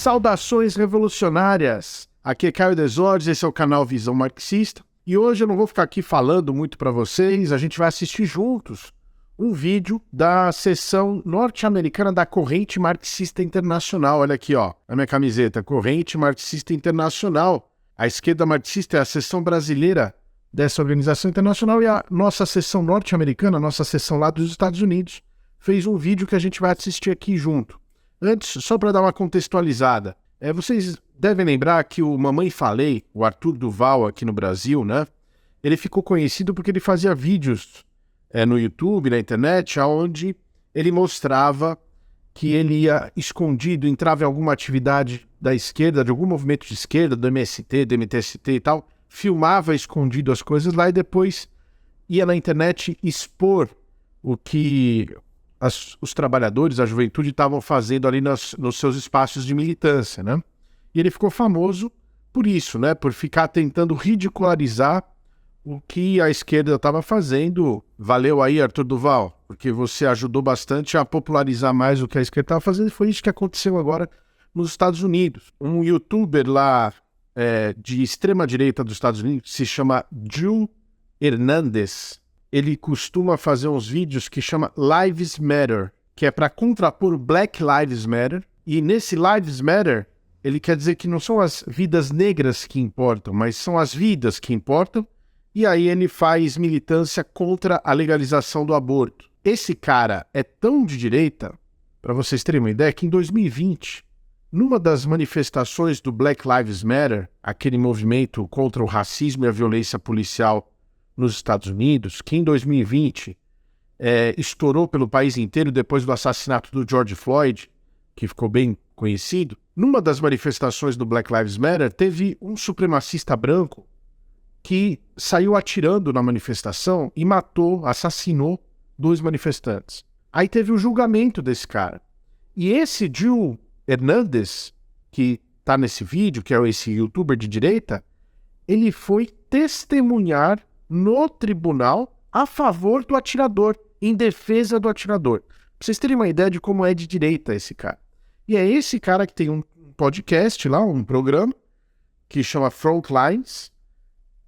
Saudações revolucionárias! Aqui é Caio Desordens, esse é o canal Visão Marxista. E hoje eu não vou ficar aqui falando muito para vocês, a gente vai assistir juntos um vídeo da seção norte-americana da Corrente Marxista Internacional. Olha aqui, ó, a minha camiseta, Corrente Marxista Internacional. A Esquerda Marxista é a seção brasileira dessa organização internacional e a nossa seção norte-americana, a nossa seção lá dos Estados Unidos, fez um vídeo que a gente vai assistir aqui junto. Antes, só para dar uma contextualizada, vocês devem lembrar que o Mamãe Falei, o Arthur Duval aqui no Brasil, né? Ele ficou conhecido porque ele fazia vídeos no YouTube, na internet, onde ele mostrava que ele ia escondido, entrava em alguma atividade da esquerda, de algum movimento de esquerda, do MST, do MTST e tal, filmava escondido as coisas lá e depois ia na internet expor o que os trabalhadores, a juventude estavam fazendo ali nos seus espaços de militância, né? E ele ficou famoso por isso, né? Por ficar tentando ridicularizar o que a esquerda estava fazendo. Valeu aí, Arthur Duval, porque você ajudou bastante a popularizar mais o que a esquerda estava fazendo, e foi isso que aconteceu agora nos Estados Unidos. Um youtuber lá de extrema-direita dos Estados Unidos, se chama Joe Hernandez. Ele costuma fazer uns vídeos que chama Lives Matter, que é para contrapor o Black Lives Matter. E nesse Lives Matter, ele quer dizer que não são as vidas negras que importam, mas são as vidas que importam. E aí ele faz militância contra a legalização do aborto. Esse cara é tão de direita, para vocês terem uma ideia, que em 2020, numa das manifestações do Black Lives Matter, aquele movimento contra o racismo e a violência policial nos Estados Unidos, que em 2020 estourou pelo país inteiro depois do assassinato do George Floyd, que ficou bem conhecido, numa das manifestações do Black Lives Matter, teve um supremacista branco que saiu atirando na manifestação e assassinou 2 manifestantes. Aí teve o julgamento desse cara. E esse Joe Hernandez, que está nesse vídeo, que é esse youtuber de direita, ele foi testemunhar no tribunal a favor do atirador, em defesa do atirador. Pra vocês terem uma ideia de como é de direita esse cara. E é esse cara que tem um podcast lá, um programa, que chama Frontlines,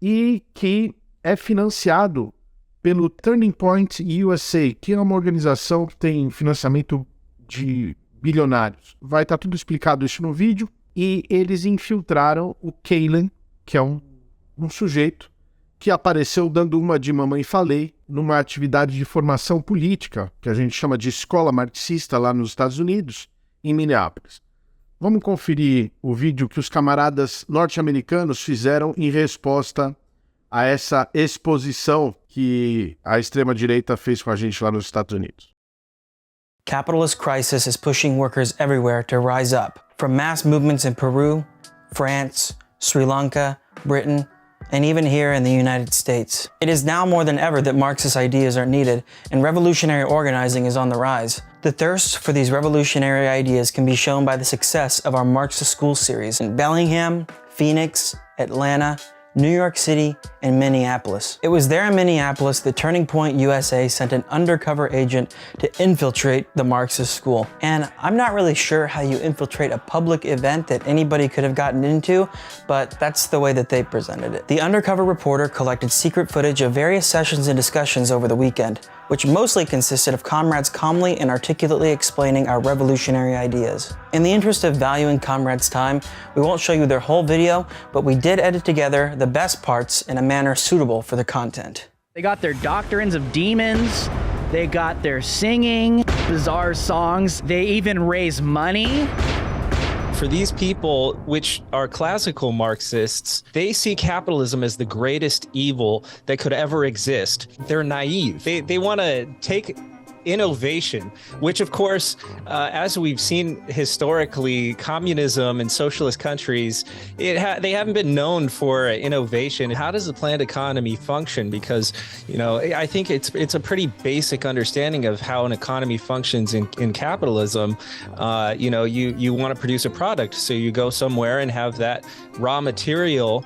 e que é financiado pelo Turning Point USA, que é uma organização que tem financiamento de bilionários. Vai estar tudo explicado isso no vídeo. E eles infiltraram o Kalen, que é um sujeito que apareceu dando uma de Mamãe Falei numa atividade de formação política, que a gente chama de escola marxista lá nos Estados Unidos, em Minneapolis. Vamos conferir o vídeo que os camaradas norte-americanos fizeram em resposta a essa exposição que a extrema-direita fez com a gente lá nos Estados Unidos. Capitalist crisis is pushing workers everywhere to rise up, from mass movements in Peru, France, Sri Lanka, Britain, and even here in the United States. It is now more than ever that Marxist ideas are needed, and revolutionary organizing is on the rise. The thirst for these revolutionary ideas can be shown by the success of our Marxist School series in Bellingham, Phoenix, Atlanta, New York City, and Minneapolis. It was there in Minneapolis that Turning Point USA sent an undercover agent to infiltrate the Marxist school. And I'm not really sure how you infiltrate a public event that anybody could have gotten into, but that's the way that they presented it. The undercover reporter collected secret footage of various sessions and discussions over the weekend, which mostly consisted of comrades calmly and articulately explaining our revolutionary ideas. In the interest of valuing comrades' time, we won't show you their whole video, but we did edit together the best parts in a manner suitable for the content. They got their doctrines of demons, they got their singing, bizarre songs, they even raise money. For these people, which are classical Marxists, they see capitalism as the greatest evil that could ever exist. They're naive. They want to take innovation, which of course, as we've seen historically, communism and socialist countries, they haven't been known for innovation. How does the planned economy function? Because, you know, I think it's a pretty basic understanding of how an economy functions in capitalism. You know, you want to produce a product, so you go somewhere and have that raw material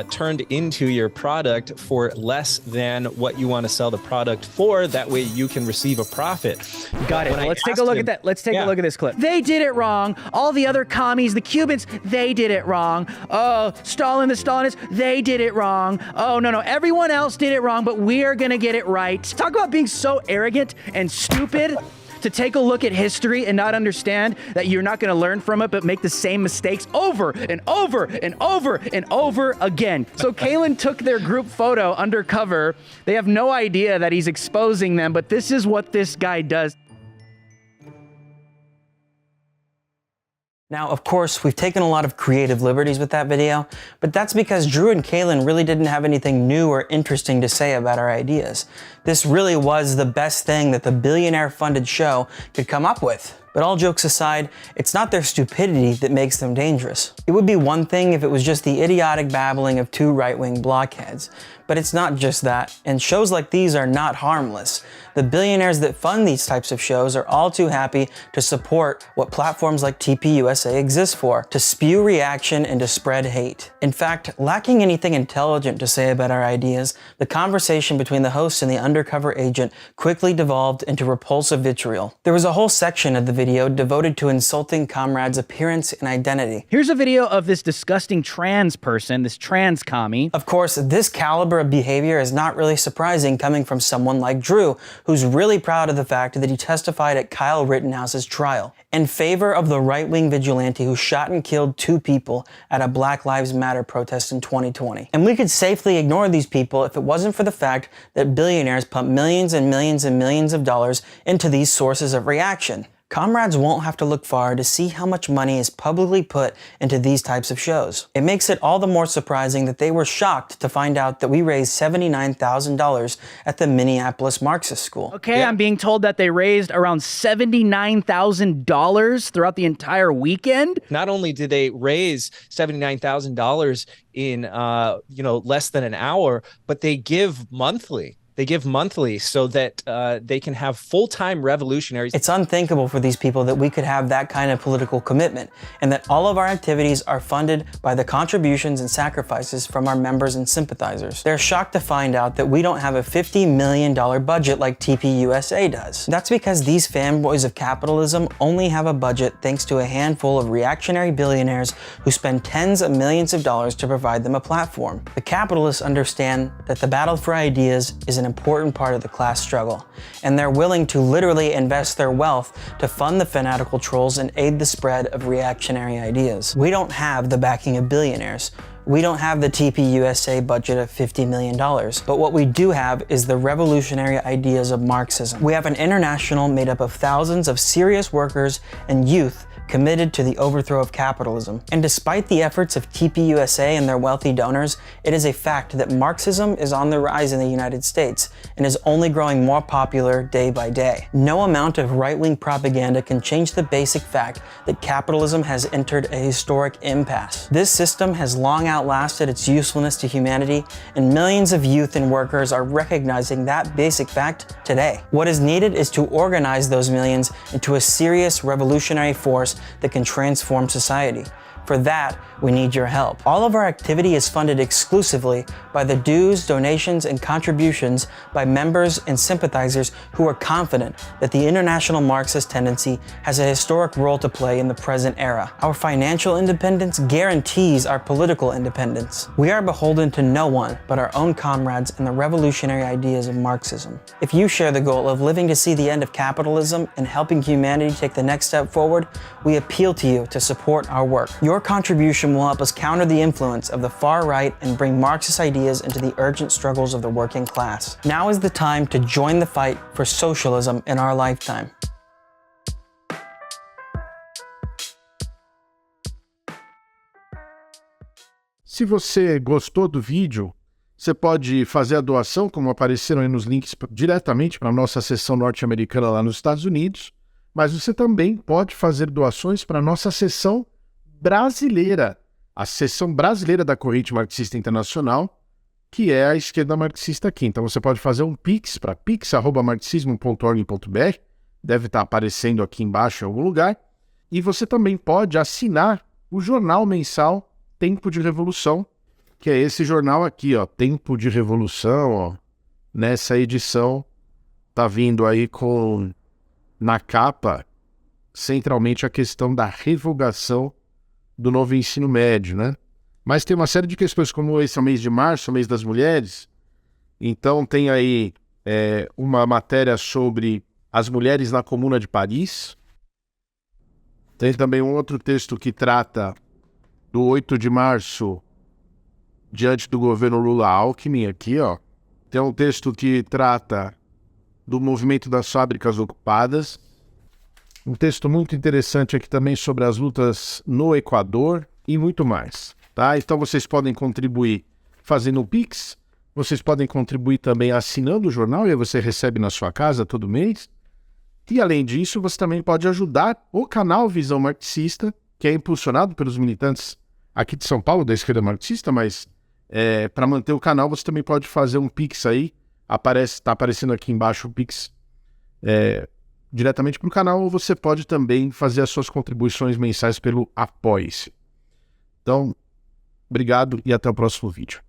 turned into your product for less than what you want to sell the product for. That way you can receive a profit. Got it. Let's take a look at that. Let's take a look at this clip. They did it wrong. All the other commies, the Cubans, they did it wrong. Oh, Stalin, the Stalinists, they did it wrong. Oh, no, everyone else did it wrong, but we are gonna get it right. Talk about being so arrogant and stupid. To take a look at history and not understand that you're not going to learn from it, but make the same mistakes over and over and over and over again. So Kalen took their group photo undercover. They have no idea that he's exposing them, but this is what this guy does. Now, of course, we've taken a lot of creative liberties with that video, but that's because Drew and Kalen really didn't have anything new or interesting to say about our ideas. This really was the best thing that the billionaire-funded show could come up with. But all jokes aside, it's not their stupidity that makes them dangerous. It would be one thing if it was just the idiotic babbling of two right-wing blockheads, but it's not just that, and shows like these are not harmless. The billionaires that fund these types of shows are all too happy to support what platforms like TPUSA exist for, to spew reaction and to spread hate. In fact, lacking anything intelligent to say about our ideas, the conversation between the host and the undercover agent quickly devolved into repulsive vitriol. There was a whole section of the video devoted to insulting comrades' appearance and identity. Here's a video of this disgusting trans person, this trans commie. Of course, this caliber of behavior is not really surprising coming from someone like Drew, who's really proud of the fact that he testified at Kyle Rittenhouse's trial in favor of the right-wing vigilante who shot and killed 2 people at a Black Lives Matter protest in 2020. And we could safely ignore these people if it wasn't for the fact that billionaires pump millions and millions and millions of dollars into these sources of reaction. Comrades won't have to look far to see how much money is publicly put into these types of shows. It makes it all the more surprising that they were shocked to find out that we raised $79,000 at the Minneapolis Marxist School. Okay, I'm being told that they raised around $79,000 throughout the entire weekend. Not only did they raise $79,000 in less than an hour, but they give monthly. They give monthly so that they can have full-time revolutionaries. It's unthinkable for these people that we could have that kind of political commitment, and that all of our activities are funded by the contributions and sacrifices from our members and sympathizers. They're shocked to find out that we don't have a $50 million budget like TPUSA does. That's because these fanboys of capitalism only have a budget thanks to a handful of reactionary billionaires who spend tens of millions of dollars to provide them a platform. The capitalists understand that the battle for ideas is an important part of the class struggle, and they're willing to literally invest their wealth to fund the fanatical trolls and aid the spread of reactionary ideas. We don't have the backing of billionaires. We don't have the TPUSA budget of $50 million, but what we do have is the revolutionary ideas of Marxism. We have an international made up of thousands of serious workers and youth committed to the overthrow of capitalism. And despite the efforts of TPUSA and their wealthy donors, it is a fact that Marxism is on the rise in the United States and is only growing more popular day by day. No amount of right-wing propaganda can change the basic fact that capitalism has entered a historic impasse. This system has long outlasted its usefulness to humanity, and millions of youth and workers are recognizing that basic fact today. What is needed is to organize those millions into a serious revolutionary force that can transform society. For that, we need your help. All of our activity is funded exclusively by the dues, donations, and contributions by members and sympathizers who are confident that the international Marxist tendency has a historic role to play in the present era. Our financial independence guarantees our political independence. We are beholden to no one but our own comrades and the revolutionary ideas of Marxism. If you share the goal of living to see the end of capitalism and helping humanity take the next step forward, we appeal to you to support our work. Your contribution will help us counter the influence of the far right and bring Marxist ideas into the urgent struggles of the working class. Now is the time to join the fight for socialism in our lifetime. Se você gostou do vídeo, você pode fazer a doação, como apareceram aí nos links, diretamente para a nossa seção norte-americana lá nos Estados Unidos, mas você também pode fazer doações para a nossa seção brasileira, a seção brasileira da Corrente Marxista Internacional, que é a Esquerda Marxista aqui. Então você pode fazer um pix para pix@marxismo.org.br, deve estar aparecendo aqui embaixo em algum lugar, e você também pode assinar o jornal mensal Tempo de Revolução, que é esse jornal aqui, ó, Tempo de Revolução, ó. Nessa edição tá vindo aí com, na capa, centralmente a questão da revogação do novo ensino médio, né? Mas tem uma série de questões, como esse é o mês de março, o mês das mulheres. Então tem aí uma matéria sobre as mulheres na Comuna de Paris. Tem também um outro texto que trata do 8 de março, diante do governo Lula-Alckmin, aqui, ó. Tem um texto que trata do movimento das fábricas ocupadas. Um texto muito interessante aqui também sobre as lutas no Equador e muito mais, tá? Então vocês podem contribuir fazendo um Pix, vocês podem contribuir também assinando o jornal, e aí você recebe na sua casa todo mês. E além disso, você também pode ajudar o canal Visão Marxista, que é impulsionado pelos militantes aqui de São Paulo, da Esquerda Marxista, mas para manter o canal você também pode fazer um Pix aí. Está aparecendo aqui embaixo o Pix diretamente para o canal, ou você pode também fazer as suas contribuições mensais pelo Apoie-se. Então, obrigado e até o próximo vídeo.